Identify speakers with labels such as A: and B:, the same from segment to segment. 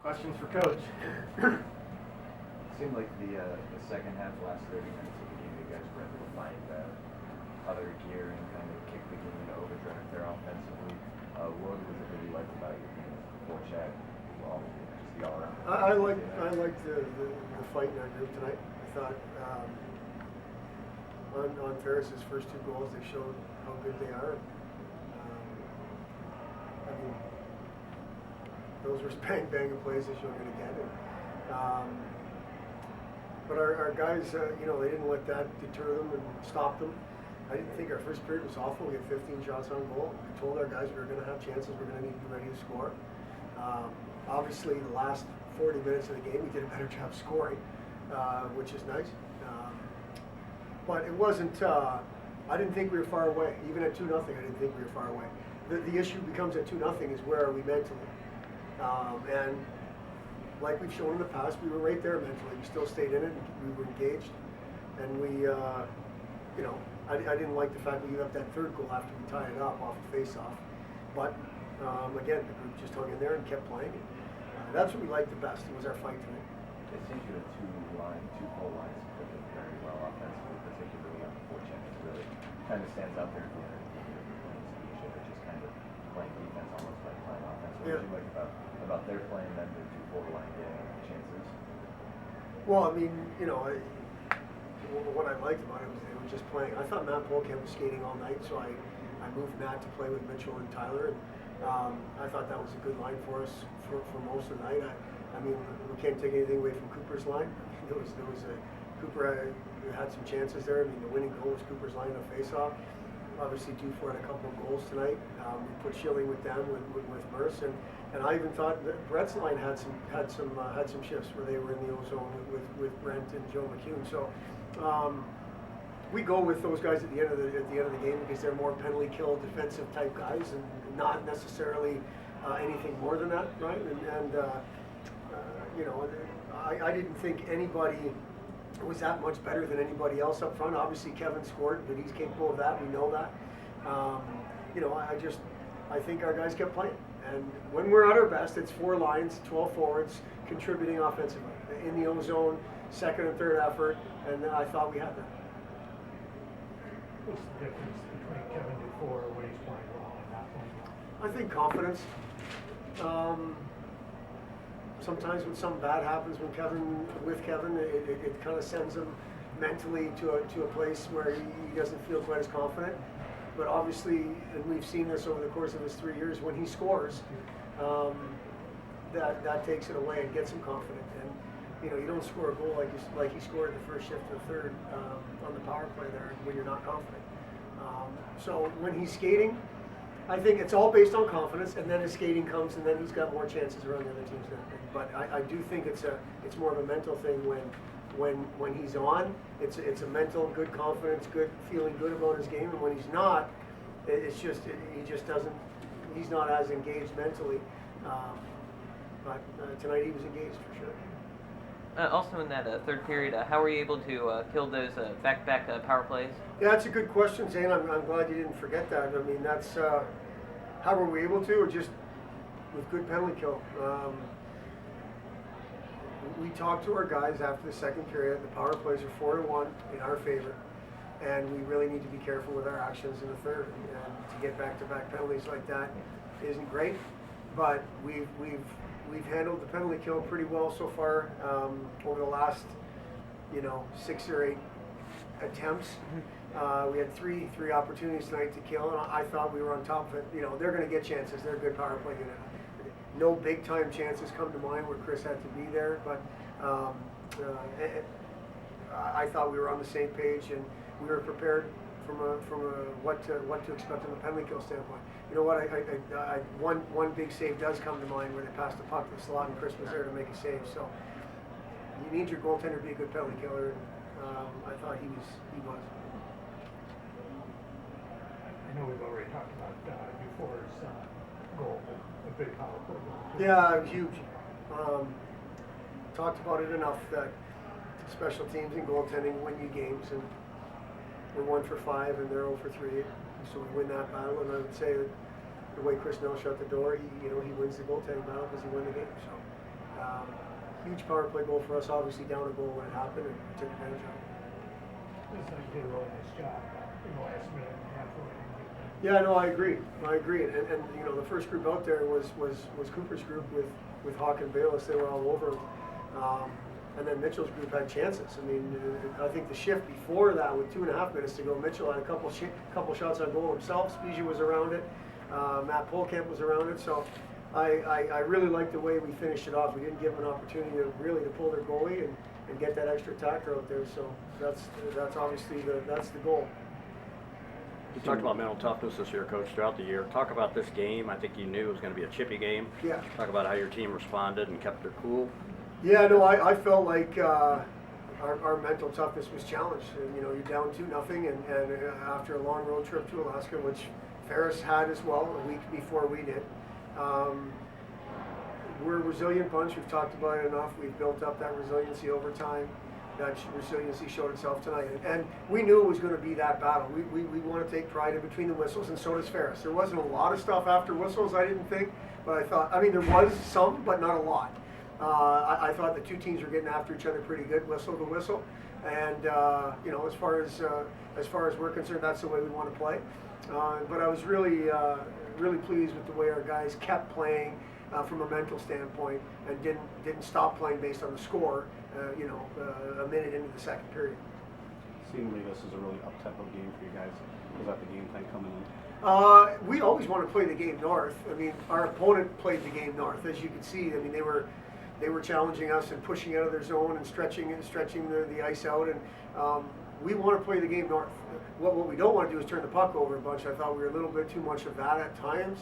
A: Questions for Coach?
B: It seemed like the second half, the last 30 minutes of the game, you guys were able to find other gear and kind of kick the game into overdrive there offensively. What was it that you liked about your game before Chad? Well, just the all-around.
C: I liked the fight in our group tonight. I thought on Ferris's first two goals, they showed how good they are. I mean, those were bang plays that you're going to get. But our guys, they didn't let that deter them and stop them. I didn't think our first period was awful. We had 15 shots on goal. We told our guys we were going to have chances. We're going to need to be ready to score. Obviously, the last 40 minutes of the game, we did a better job scoring, which is nice. But it wasn't. I didn't think we were far away. Even at 2-0, I didn't think we were far away. The issue becomes at 2-0 is where are we mentally? And like we've shown in the past, we were right there mentally. We still stayed in it. We were engaged, and we, I didn't like the fact we gave up that third goal after we tied it up off a face-off. But again, the group just hung in there and kept playing. That's what we liked the best. It was our fight tonight.
B: It seems you had two full lines clicking very well offensively, particularly on the forecheck. It really kind of stands out there at the end of the game. They're just kind of playing defense almost like playing offense. What did you like about their playing and then the two forward line getting chances?
C: Well, I mean, what I liked about it was they were just playing. I thought Matt Polkamp was skating all night, so I moved Matt to play with Mitchell and Tyler. And I thought that was a good line for us for most of the night. I mean, we can't take anything away from Cooper's line. There was Cooper had some chances there. I mean, the winning goal was Cooper's line on face-off. Obviously, Dufour had a couple of goals tonight. We put Schilling with them with Merce, and I even thought that Brett's line had some shifts where they were in the O-zone with Brent and Joe McCune. So we go with those guys at the end of the game because they're more penalty kill defensive type guys and not necessarily anything more than that, right? I didn't think anybody was that much better than anybody else up front. Obviously, Kevin scored, but he's capable of that. We know that. I think our guys kept playing. And when we're at our best, it's 4 lines, 12 forwards, contributing offensively. In the O-zone, second and third effort, and I thought we had that.
D: What's the difference between Kevin Dufour when he's playing well and not playing well?
C: I think confidence. Sometimes when something bad happens with Kevin, it kind of sends him mentally to a place where he doesn't feel quite as confident. But obviously, and we've seen this over the course of his 3 years, when he scores, that takes it away and gets him confident. And you don't score a goal like he scored the first shift or third on the power play there when you're not confident. So when he's skating, I think it's all based on confidence, and then his skating comes, and then he's got more chances around the other teams. But I do think it's more of a mental thing when he's on. It's a mental, good confidence, good feeling good about his game, and when he's not, he's not as engaged mentally. But tonight he was engaged for sure.
E: Also in that third period, how were you able to kill those back-to-back power plays?
C: Yeah, that's a good question, Zane. I'm glad you didn't forget that. I mean, that's how were we able to, or just with good penalty kill. We talked to our guys after the second period. The power plays are 4-1 in our favor, and we really need to be careful with our actions in the third. And to get back-to-back penalties like that isn't great, but we've handled the penalty kill pretty well so far over the last 6 or 8 attempts. We had three opportunities tonight to kill, and I thought we were on top of it. They're going to get chances. They're a good power play unit. No big time chances come to mind where Chris had to be there, but I thought we were on the same page and we were prepared from what to expect from a penalty kill standpoint. You know what? One big save does come to mind where they passed the puck to the slot and Chris was there to make a save. So you need your goaltender to be a good penalty killer, and I thought he was.
D: I know we've already talked about Dufour's goal, a big power play goal.
C: Yeah, huge. Talked about it enough that special teams and goaltending win you games, and we're 1 for 5 and they're 0 for 3. So we win that battle, and I would say that the way Chris Nell shut the door, he wins the goaltending battle because he won the game. So huge power play goal for us, obviously down a goal when it happened, and we took advantage of it.
D: Looks like you did a really nice job in the last minute and a half.
C: Yeah, no, I agree. And you know, the first group out there was Cooper's group with Hawk and Bayless. They were all over him. And then Mitchell's group had chances. I mean, I think the shift before that, with 2.5 minutes to go, Mitchell had a couple shots on goal himself. Spezia was around it. Matt Polkamp was around it. So I really liked the way we finished it off. We didn't give them an opportunity to pull their goalie and get that extra attacker out there. So that's obviously that's the goal.
A: You talked about mental toughness this year, Coach, throughout the year. Talk about this game. I think you knew it was going to be a chippy game.
C: Yeah.
A: Talk about how your team responded and kept their cool.
C: Yeah, no, I felt like our mental toughness was challenged. And, you know, you're down 2-0, and after a long road trip to Alaska, which Ferris had as well a week before we did. We're a resilient bunch. We've talked about it enough. We've built up that resiliency over time. That resiliency showed itself tonight. And we knew it was going to be that battle. We want to take pride in between the whistles, and so does Ferris. There wasn't a lot of stuff after whistles, I didn't think. But I thought, I mean, there was some, but not a lot. I thought the two teams were getting after each other pretty good, whistle to whistle. And, you know, as far as we're concerned, that's the way we want to play. But I was really pleased with the way our guys kept playing from a mental standpoint and didn't stop playing based on the score, a minute into the second period.
F: Seemingly this is a really up-tempo game for you guys. Was that the game plan coming in?
C: We always want to play the game north. I mean, our opponent played the game north, as you can see. I mean, they were challenging us and pushing out of their zone and stretching the ice out, and we want to play the game north. What we don't want to do is turn the puck over a bunch. I thought we were a little bit too much of that at times.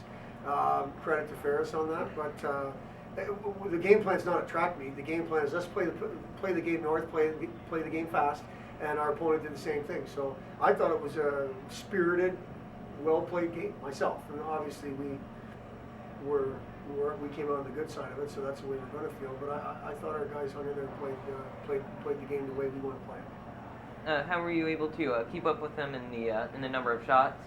C: Credit to Ferris on that, but the game plan is not a track meet. The game plan is let's play the game north, play the game fast, and our opponent did the same thing. So I thought it was a spirited, well-played game myself, and obviously we came out on the good side of it, so that's the way we're going to feel. But I thought our guys under there played the game the way we want to play it.
E: How were you able to keep up with them in the number of shots?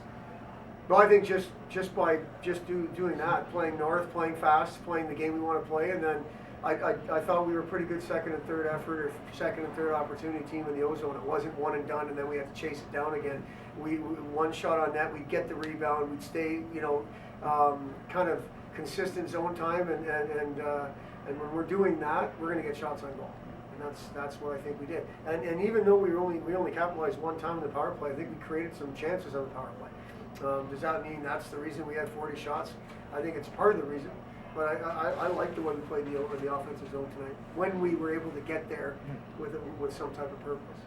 C: Well, I think just by doing that, playing north, playing fast, playing the game we want to play, and then I thought we were a pretty good second and third effort or second and third opportunity team in the O-zone. It wasn't one and done, and then we had to chase it down again. We one shot on net, we'd get the rebound, we'd stay, kind of consistent zone time, and when we're doing that, we're going to get shots on goal. And that's what I think we did. And even though we only capitalized one time in the power play, I think we created some chances on the power play. Does that mean that's the reason we had 40 shots? I think it's part of the reason. But I like the way we played the offensive zone tonight when we were able to get there with some type of purpose.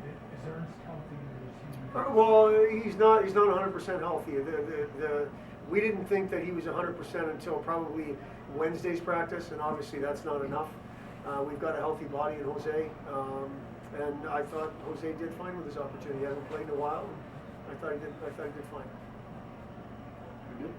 D: Is Ernst healthy?
C: Well, he's not 100% healthy. We didn't think that he was 100% until probably Wednesday's practice, and obviously that's not enough. We've got a healthy body in Jose, and I thought Jose did fine with his opportunity. He hasn't played in a while. I thought he did fine.
F: Good.